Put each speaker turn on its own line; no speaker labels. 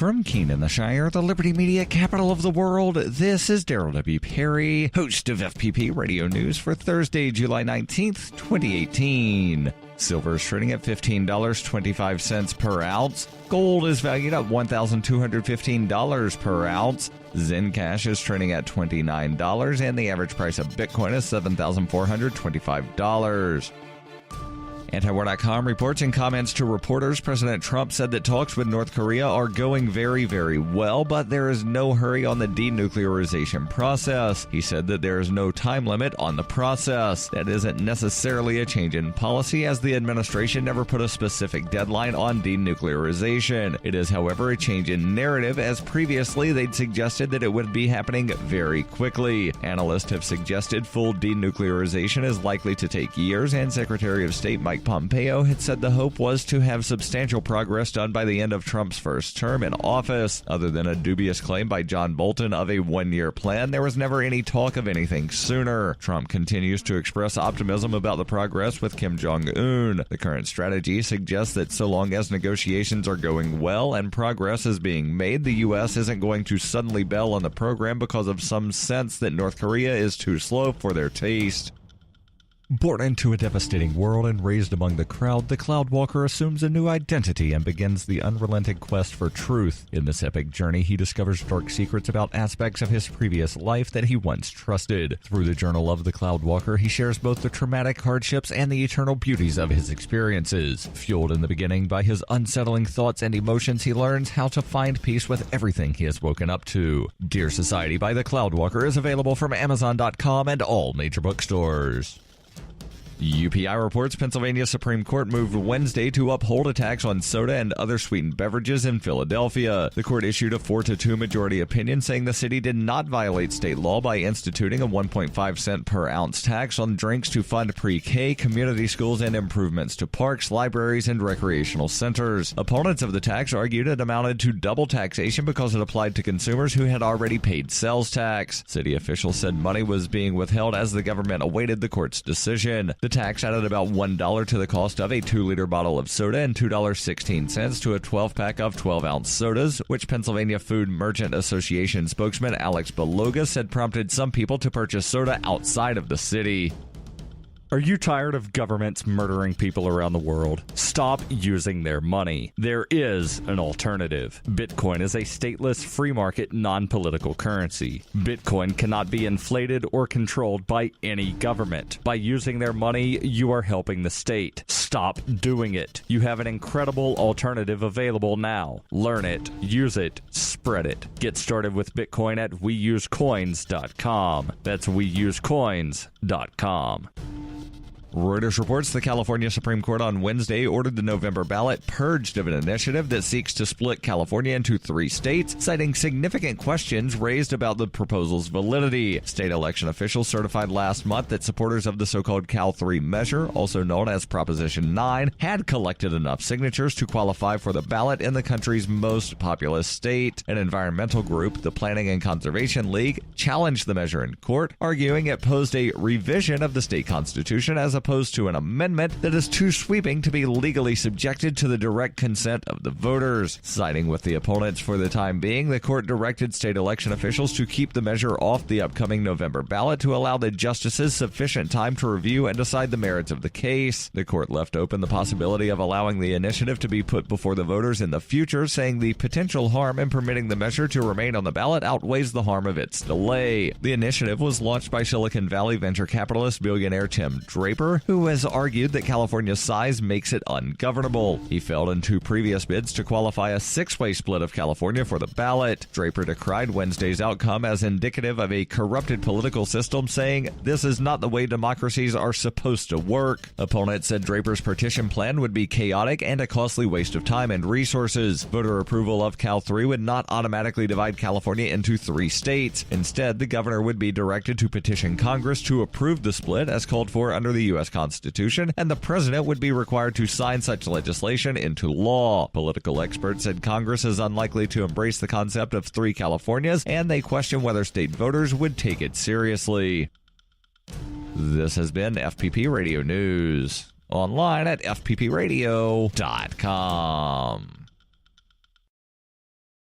From Keene in the Shire, the Liberty Media capital of the world, this is Daryl W. Perry, host of FPP Radio News for Thursday, July 19th, 2018. Silver is trading at $15.25 per ounce. Gold is valued at $1,215 per ounce. Zencash is trading at $29, and the average price of Bitcoin is $7,425. Antiwar.com reports in comments to reporters, President Trump said that talks with North Korea are going very, very well, but there is no hurry on the denuclearization process. He said that there is no time limit on the process. That isn't necessarily a change in policy, as the administration never put a specific deadline on denuclearization. It is, however, a change in narrative, as previously they'd suggested that it would be happening very quickly. Analysts have suggested full denuclearization is likely to take years, and Secretary of State Mike Pompeo had said the hope was to have substantial progress done by the end of Trump's first term in office. Other than a dubious claim by John Bolton of a one-year plan, there was never any talk of anything sooner. Trump continues to express optimism about the progress with Kim Jong-un. The current strategy suggests that so long as negotiations are going well and progress is being made, the U.S. isn't going to suddenly bail on the program because of some sense that North Korea is too slow for their taste. Born into a devastating world and raised among the crowd, the Cloudwalker assumes a new identity and begins the unrelenting quest for truth. In this epic journey, he discovers dark secrets about aspects of his previous life that he once trusted. Through the journal of the Cloudwalker, he shares both the traumatic hardships and the eternal beauties of his experiences. Fueled in the beginning by his unsettling thoughts and emotions, he learns how to find peace with everything he has woken up to. Dear Society by the Cloudwalker is available from Amazon.com and all major bookstores. UPI reports Pennsylvania Supreme Court moved Wednesday to uphold a tax on soda and other sweetened beverages in Philadelphia. The court issued a 4-2 majority opinion saying the city did not violate state law by instituting a 1.5 cent per ounce tax on drinks to fund pre-K, community schools, and improvements to parks, libraries, and recreational centers. Opponents of the tax argued it amounted to double taxation because it applied to consumers who had already paid sales tax. City officials said money was being withheld as the government awaited the court's decision. The tax added about $1 to the cost of a 2-liter bottle of soda and $2.16 to a 12-pack of 12-ounce sodas, which Pennsylvania Food Merchant Association spokesman Alex Beloga said prompted some people to purchase soda outside of the city. Are you tired of governments murdering people around the world? Stop using their money. There is an alternative. Bitcoin is a stateless, free market, non-political currency. Bitcoin cannot be inflated or controlled by any government. By using their money, you are helping the state. Stop doing it. You have an incredible alternative available now. Learn it, use it, spread it. Get started with Bitcoin at weusecoins.com. That's weusecoins.com. Reuters reports the California Supreme Court on Wednesday ordered the November ballot purged of an initiative that seeks to split California into 3 states, citing significant questions raised about the proposal's validity. State election officials certified last month that supporters of the so-called Cal 3 measure, also known as Proposition 9, had collected enough signatures to qualify for the ballot in the country's most populous state. An environmental group, the Planning and Conservation League, challenged the measure in court, arguing it posed a revision of the state constitution as opposed to an amendment that is too sweeping to be legally subjected to the direct consent of the voters. Siding with the opponents for the time being, the court directed state election officials to keep the measure off the upcoming November ballot to allow the justices sufficient time to review and decide the merits of the case. The court left open the possibility of allowing the initiative to be put before the voters in the future, saying the potential harm in permitting the measure to remain on the ballot outweighs the harm of its delay. The initiative was launched by Silicon Valley venture capitalist billionaire Tim Draper, who has argued that California's size makes it ungovernable. He failed in 2 previous bids to qualify a 6-way split of California for the ballot. Draper decried Wednesday's outcome as indicative of a corrupted political system, saying, "This is not the way democracies are supposed to work." Opponents said Draper's partition plan would be chaotic and a costly waste of time and resources. Voter approval of Cal 3 would not automatically divide California into 3 states. Instead, the governor would be directed to petition Congress to approve the split as called for under the U.S. Constitution, and the president would be required to sign such legislation into law. Political experts said Congress is unlikely to embrace the concept of 3 Californias, and they question whether state voters would take it seriously. This has been FPP Radio News, online at FPPRadio.com.